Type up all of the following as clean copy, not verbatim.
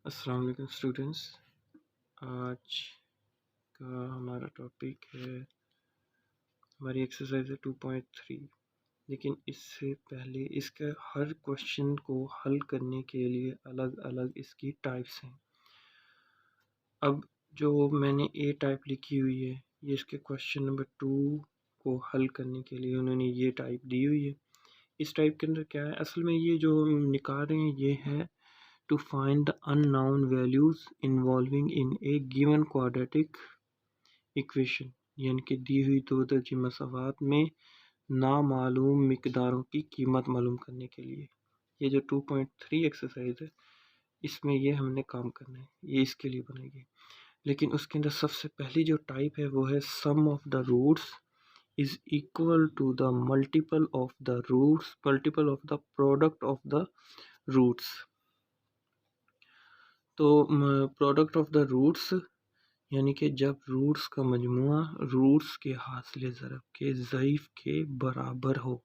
अस्सलाम वालेकुम स्टूडेंट्स। आज का हमारा टॉपिक है, हमारी एक्सरसाइज है 2.3। लेकिन इससे पहले इसका हर क्वेश्चन को हल करने के लिए अलग अलग इसकी टाइप्स हैं। अब जो मैंने ए टाइप लिखी हुई है, ये इसके क्वेश्चन नंबर 2 को हल करने के लिए उन्होंने ये टाइप दी हुई है। इस टाइप के अंदर क्या है, असल में ये जो हम निकाल रहे हैं ये है to find the unknown values involving in a given quadratic equation, यानी कि दी हुई दो दर्जी मसावात में नामालूम मिकदारों की कीमत मालूम करने के लिए। ये जो 2.3 एक्सरसाइज है, इसमें ये हमने काम करना है, ये इसके लिए बनाएगी। लेकिन उसके अंदर सबसे पहली जो टाइप है वो है sum of the roots is equal to the multiple of the roots multiple of the product of the roots. तो प्रोडक्ट ऑफ द रूट्स यानी कि जब रूट्स का मजमुआ रूट्स के हासिल ज़रब के ज़ईफ़ के बराबर हो।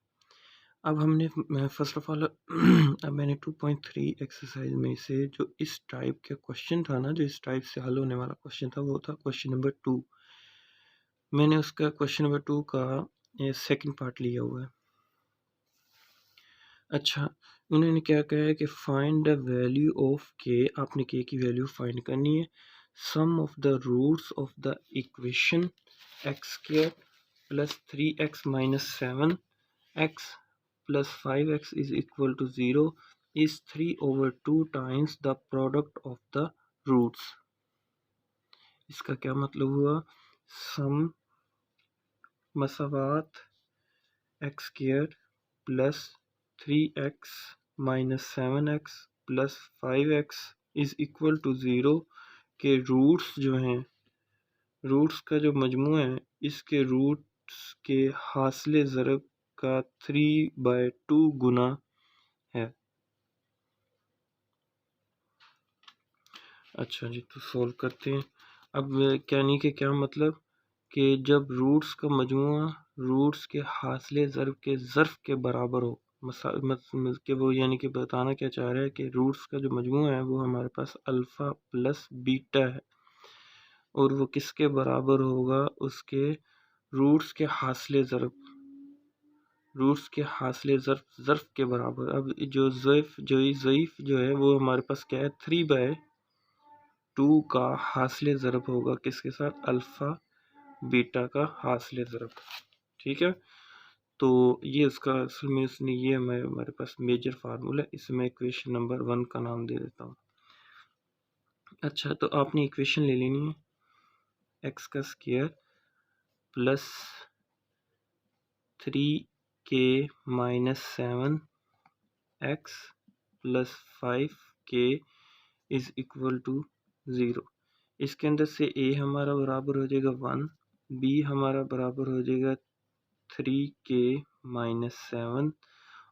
अब हमने फर्स्ट ऑफ ऑल अब मैंने 2.3 एक्सरसाइज में से जो इस टाइप का क्वेश्चन था ना, जो इस टाइप से हल होने वाला क्वेश्चन था, वो था क्वेश्चन नंबर 2। मैंने उसका क्वेश्चन नंबर 2 का सेकंड पार्ट लिया हुआ है। अच्छा, उन्होंने क्या कहा है कि फाइंड द वैल्यू ऑफ के, आपने के की वैल्यू फाइंड करनी है। Sum of the roots of the equation x square plus 3x minus 7x plus 5x is equal to 0 is 3/2 times the product of the roots. इसका क्या मतलब हुआ? सम मसावात X square plus 3x minus 7x plus 5x is equal to 0 के roots जो हैं, roots का जो मजमू है, इसके रूट्स के हासिल ज़रब का 3/2 गुना है। अच्छा जी, तो सोल्व करते हैं। अब कहने के क्या मतलब कि जब रूट्स का मजमुआ रूट्स के हासिल ज़रब के ज़र्फ़ के बराबर हो, कि वो यानी कि बताना क्या चाह रहा है कि रूट्स का जो मजमुआ है वो हमारे पास अल्फ़ा प्लस बीटा है, और वो किसके बराबर होगा? उसके रूट्स के हासिल ज़रब ज़र्फ़ के बराबर। अब जो ज़ईफ़ जो है वो हमारे पास क्या है? 3/2 का हासिल ज़रब होगा किसके साथ? अल्फ़ा बीटा का हासिल ज़रब। ठीक है, तो ये उसका असल में उसने ये हमारे पास मेजर फार्मूला, इसे मैं इक्वेशन नंबर 1 का नाम दे देता हूँ। अच्छा, तो आपने इक्वेशन ले लेनी है, एक्स का square plus 3k minus 7x plus 5k is equal to 0। इसके अंदर से a हमारा बराबर हो जाएगा 1, b हमारा बराबर हो जाएगा 3k माइनस 7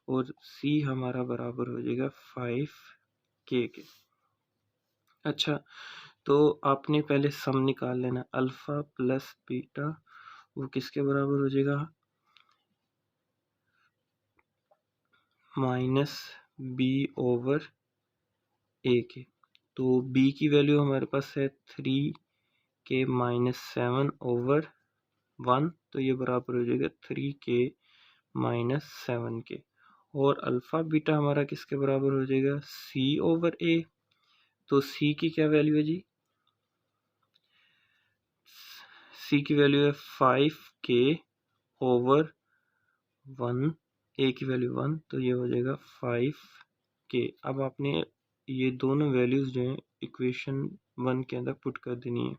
और c हमारा बराबर हो जाएगा 5k के। अच्छा, तो आपने पहले सम निकाल लेना, अल्फ़ा प्लस बीटा वो किसके बराबर हो जाएगा? माइनस बी ओवर ए के। तो b की वैल्यू हमारे पास है 3k माइनस 7 ओवर 1, तो ये बराबर हो जाएगा 3k माइनस 7 के। और अल्फ़ा बीटा हमारा किसके बराबर हो जाएगा? c over a। तो c की क्या वैल्यू है जी? c की वैल्यू है 5k ओवर 1, a की वैल्यू 1, तो ये हो जाएगा 5k। अब आपने ये दोनों वैल्यूज़ जो हैं इक्वेशन 1 के अंदर पुट कर देनी है।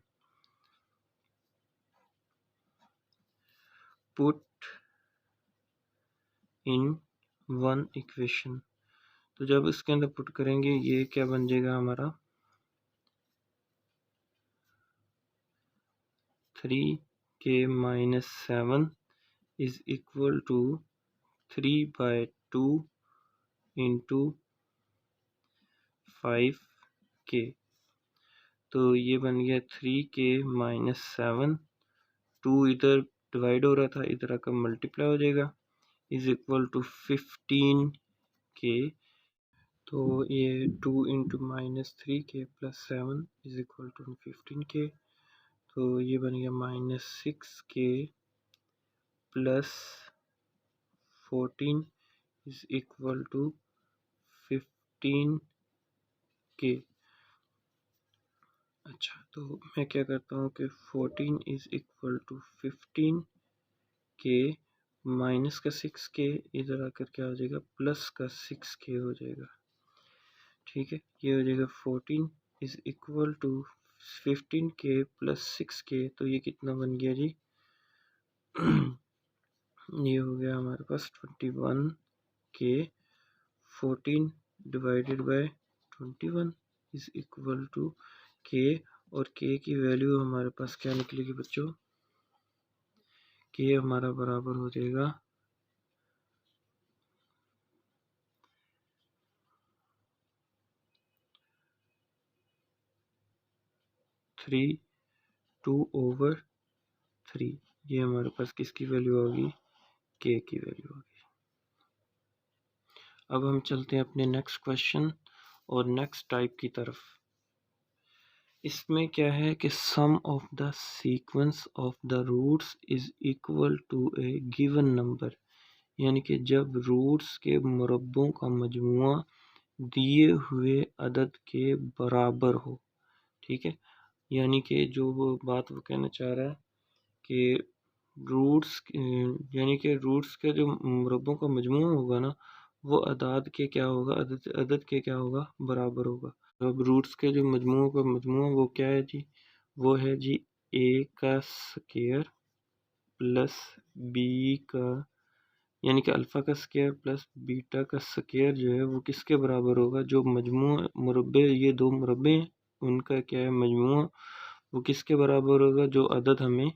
पुट इन 1 इक्वेशन, तो जब इसके अंदर पुट करेंगे ये क्या बन जाएगा हमारा? 3k minus 7 is equal to 3/2 into 5k। तो ये बन गया 3k माइनस 7, 2 इधर डिवाइड हो रहा था, इधर आकर मल्टीप्लाई हो जाएगा, इज इक्वल टू 15k। तो ये 2 इंटू -3k + 7 = 15k। तो ये बन गया -6k + 14 = 15k। अच्छा, तो मैं क्या करता हूँ कि 14 = 15k माइनस का 6k इधर आकर क्या हो जाएगा, प्लस का 6k हो जाएगा। ठीक है, ये हो जाएगा 14 = 15k + 6k। तो ये कितना बन गया जी? ये हो गया हमारे पास 21k। 14 डिवाइडेड बाय 21 = k, और k की वैल्यू हमारे पास क्या निकलेगी बच्चों? k हमारा बराबर हो जाएगा 2/3। ये हमारे पास किसकी वैल्यू होगी? k की वैल्यू होगी। अब हम चलते हैं अपने नेक्स्ट क्वेश्चन और नेक्स्ट टाइप की तरफ। इसमें क्या है कि sum of the sequence of the roots is equal to a given number, यानी कि जब रूट्स के मुरब्बों का मजमुआ दिए हुए अदद के बराबर हो। ठीक है, यानी कि जो वो बात वो कहना चाह रहा है कि रूट्स, यानी कि रूट्स के जो मुरब्बों का मजमूआ होगा ना, वो अदाद के क्या होगा, अदद के क्या होगा, बराबर होगा। तो अब रूट्स के जो मजमूओं का मजमूआ वो क्या है जी? वो है जी a का स्क्वायर प्लस b का, यानी कि अल्फ़ा का स्क्वायर प्लस बीटा का स्क्वायर जो है वो किसके बराबर होगा? जो मजमूआ मुरब्बे, ये दो मुरब्बे हैं, उनका क्या है मजमूआ, वो किसके बराबर होगा? जो अदद हमें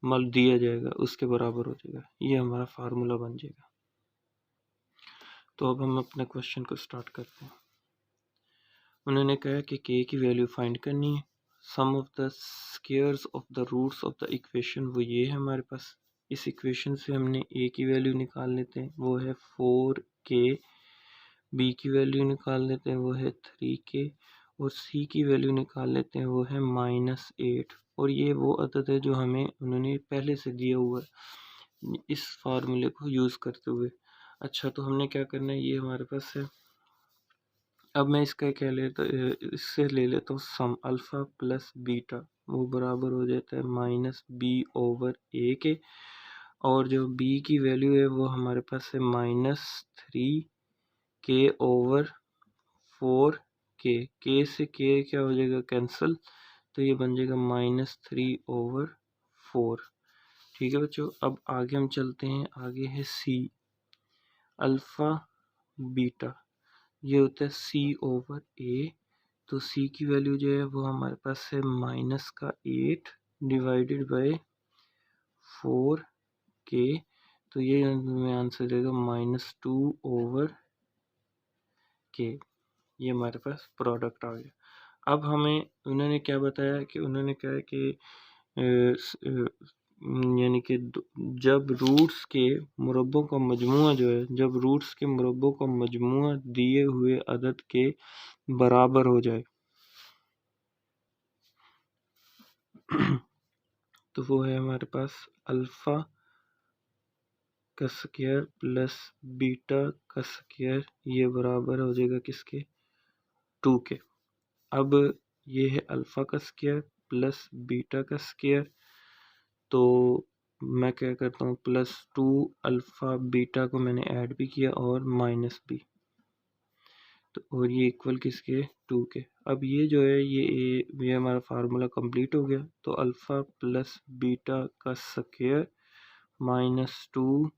मल दिया जाएगा उसके बराबर हो जाएगा। ये हमारा फार्मूला बन जाएगा। तो अब हम अपने क्वेश्चन को स्टार्ट करते हैं। उन्होंने कहा कि k की वैल्यू फाइंड करनी है। Sum of the squares of the roots of the equation, वो ये है हमारे पास। इस इक्वेशन से हमने a की वैल्यू निकाल लेते हैं, वो है 4k। b की वैल्यू निकाल लेते हैं, वो है 3k। और c की वैल्यू निकाल लेते हैं, वो है -8। और ये वो अदद है जो हमें उन्होंने पहले से दिया हुआ है इस फार्मूले को यूज़ करते हुए। अच्छा, तो हमने क्या करना है, ये हमारे पास है। अब मैं इसका क्या लेता, इससे ले लेता हूँ सम अल्फ़ा प्लस बीटा, वो बराबर हो जाता है -b/a के। और जो b की वैल्यू है वो हमारे पास है -3k/4k। k से k क्या हो जाएगा, कैंसिल, तो ये बन जाएगा -3/4। ठीक है बच्चों, अब आगे हम चलते हैं। आगे है c अल्फ़ा बीटा, ये होता है c/a। तो c की वैल्यू जो है वो हमारे पास है -8 डिवाइडेड बाय 4k। तो ये हमें आंसर देगा -2/k। ये हमारे पास प्रोडक्ट आ गया। अब हमें उन्होंने क्या बताया कि उन्होंने कहा कि यानी कि जब रूट्स के मुरब्बों का मजमुआ जो है, जब रूट्स के मुरब्बों का मजमुआ दिए हुए अदद के बराबर हो जाए तो वो है हमारे पास अल्फ़ा का स्क्वायर प्लस बीटा का स्क्वायर, ये बराबर हो जाएगा किसके, 2 के। अब ये है अल्फ़ा का स्क्वायर प्लस बीटा का स्क्वायर, तो मैं क्या करता हूँ, +2 अल्फ़ा बीटा को मैंने ऐड भी किया और माइनस भी, तो और ये इक्वल किसके, 2 के। अब ये जो है ये हमारा फार्मूला कंप्लीट हो गया। तो अल्फ़ा प्लस बीटा का square -2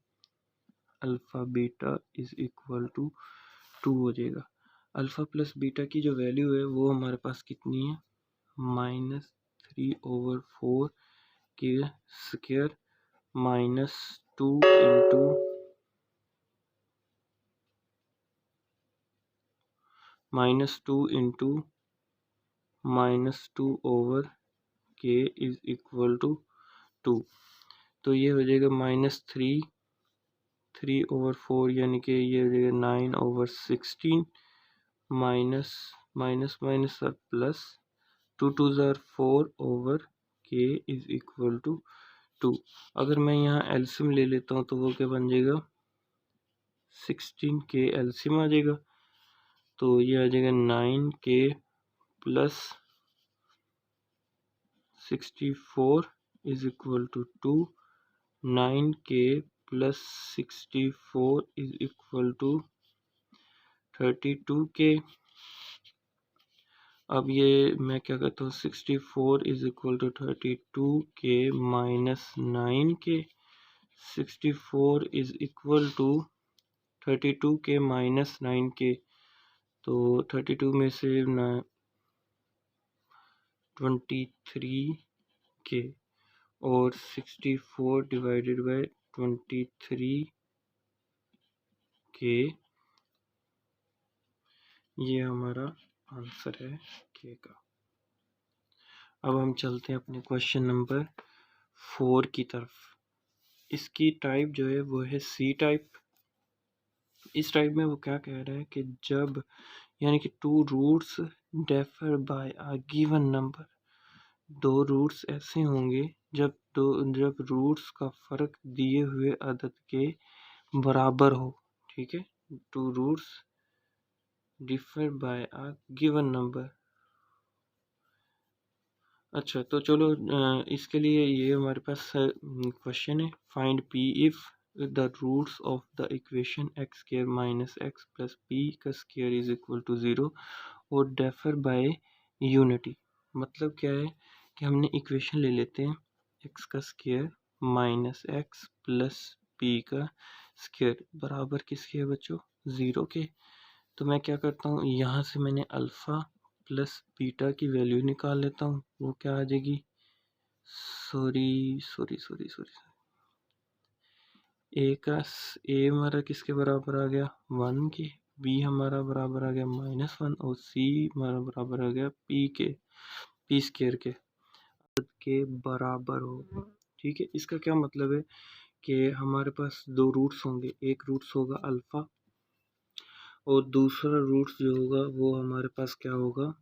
alpha beta is equal to 2 हो जाएगा। अल्फ़ा प्लस बीटा की जो वैल्यू है वो हमारे पास कितनी है, -3/4 के square -2 into -2/k is equal to 2। तो ये हो जाएगा -3/4, यानी कि ये हो जाएगा 9/16 माइनस माइनस माइनस और plus, 2 2s are 4 over k is equal to 2। अगर मैं यहाँ एलसीएम ले लेता हूँ तो वो क्या बन जाएगा, 16k एलसीएम आ जाएगा, तो ये आ जाएगा 9k plus 64 is equal to 2। 9k plus 64 is equal to 32k। अब ये मैं क्या करता हूँ, 64 is equal to 32k minus 9k। 64 is equal to 32k minus 9k, तो 32 में से 23k और 64 डिवाइडेड बाय 23k, ये हमारा आंसर है k का। अब हम चलते हैं अपने क्वेश्चन नंबर 4 की तरफ। इसकी टाइप जो है वो है सी टाइप। इस टाइप में वो क्या कह रहा है कि जब यानी कि two roots differ by a given number, दो रूट्स ऐसे होंगे जब रूट्स का फर्क दिए हुए अदद के बराबर हो। ठीक है, two roots differ by a given number. अच्छा, तो चलो इसके लिए ये हमारे पास क्वेश्चन है, find p if the roots of the equation x square minus x plus P का स्क्वायर इज इक्वल टू 0 और डिफर बाय यूनिटी। मतलब क्या है कि हमने इक्वेशन ले लेते हैं एक्स का square minus x plus P का स्क्वायर बराबर किसके है बच्चों, 0 के। तो मैं क्या करता हूँ, यहाँ से मैंने अल्फ़ा प्लस बीटा की वैल्यू निकाल लेता हूँ, वो क्या आ जाएगी, सॉरी ए हमारा किसके बराबर आ गया, 1 के, बी हमारा बराबर आ गया -1 और सी हमारा बराबर आ गया पी स्क्वायर के बराबर होगा। ठीक है, इसका क्या मतलब है कि हमारे पास दो रूट्स होंगे, एक रूट्स होगा अल्फ़ा और दूसरा रूट्स जो होगा वो हमारे पास क्या होगा,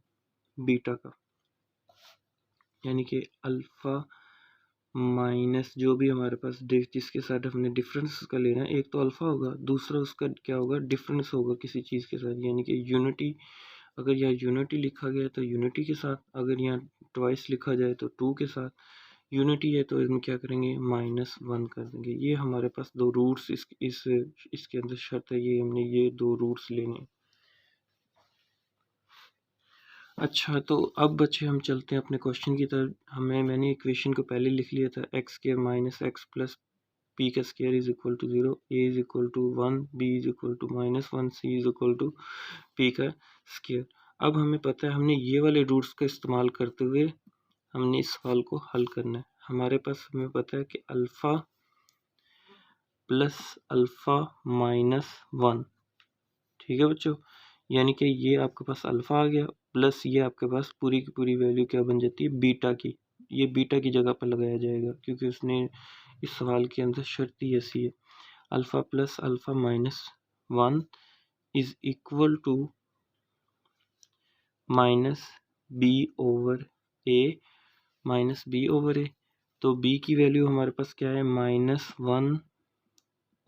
बीटा का। यानी कि अल्फ़ा माइनस जो भी हमारे पास जिसके साथ हमने डिफरेंस का लेना है, एक तो अल्फ़ा होगा, दूसरा उसका क्या होगा, डिफरेंस होगा किसी चीज़ के साथ। यानी कि यूनिटी, अगर यहाँ यूनिटी लिखा गया तो यूनिटी के साथ, अगर यहाँ ट्वाइस लिखा जाए तो 2 के साथ, यूनिटी है तो इसमें क्या करेंगे, -1 कर देंगे। ये हमारे पास दो रूट्स इसके अंदर शर्त है, ये हमने ये दो रूट्स लेने। अच्छा, तो अब बच्चे हम चलते हैं अपने क्वेश्चन की तरफ। मैंने इक्वेशन को पहले लिख लिया था, X square minus x plus P का square is equal to 0, A is equal to 1, B is equal to -1, C is equal to P का स्क्वायर। अब हमें पता है हमने ये वाले रूट्स का इस्तेमाल करते हुए हमने इस सवाल को हल करना है। हमारे पास हमें पता है कि अल्फ़ा प्लस अल्फ़ा -1, ठीक है बच्चों, यानी कि ये आपके पास अल्फ़ा आ गया प्लस ये आपके पास पूरी की पूरी वैल्यू क्या बन जाती है, बीटा की। ये बीटा की जगह पर लगाया जाएगा क्योंकि उसने इस सवाल के अंदर शर्त ही ऐसी है। Alpha plus alpha -1 is equal to minus B over A minus B over A. तो बी की वैल्यू हमारे पास क्या है, -1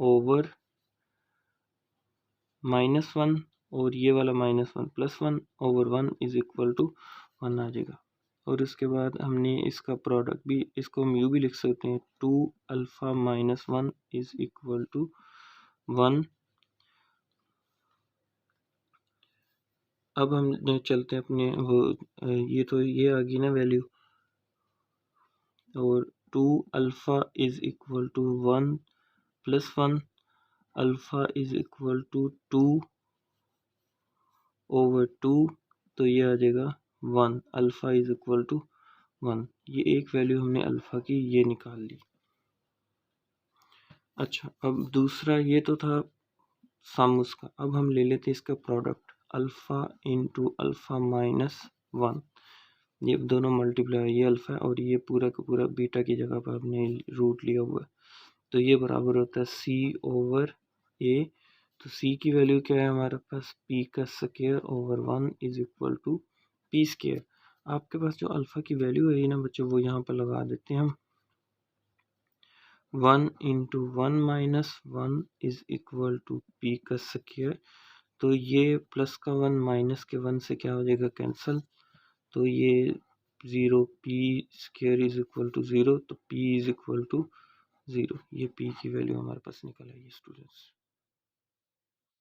ओवर -1 और ये वाला -1 plus 1 over 1 is equal to 1 आ जाएगा। और उसके बाद हमने इसका प्रोडक्ट भी, इसको हम यूँ भी लिख सकते हैं, 2 अल्फ़ा -1 इज इक्वल टू 1। अब हम चलते हैं अपने वो ये तो ये आ गई ना वैल्यू, और 2 alpha is equal to 1 plus 1, alpha is equal to 2 over 2, तो ये आ जाएगा 1, अल्फ़ा इज इक्वल टू 1। ये एक वैल्यू हमने अल्फ़ा की ये निकाल ली। अच्छा, अब दूसरा ये तो था सम उसका, अब हम ले लेते हैं इसका प्रोडक्ट, अल्फ़ा इंटू अल्फ़ा -1, ये दोनों मल्टीप्लाई, ये अल्फ़ा है और ये पूरा का पूरा बीटा की जगह पर हमने रूट लिया हुआ है, तो ये बराबर होता है सी ओवर ए तो सी की वैल्यू क्या है हमारे पास, पी का square over 1 is equal to p square. आपके पास जो अल्फ़ा की वैल्यू है ना बच्चों, वो यहाँ पर लगा देते हैं हम। 1 into 1 minus 1 is equal to P का स्क्वायर। तो ये प्लस का 1 माइनस के 1 से क्या हो जाएगा, कैंसिल। तो ये 0, p square is equal to 0, तो पी इज इक्वल टू 0। ये पी की वैल्यू हमारे पास निकल आई स्टूडेंट्स।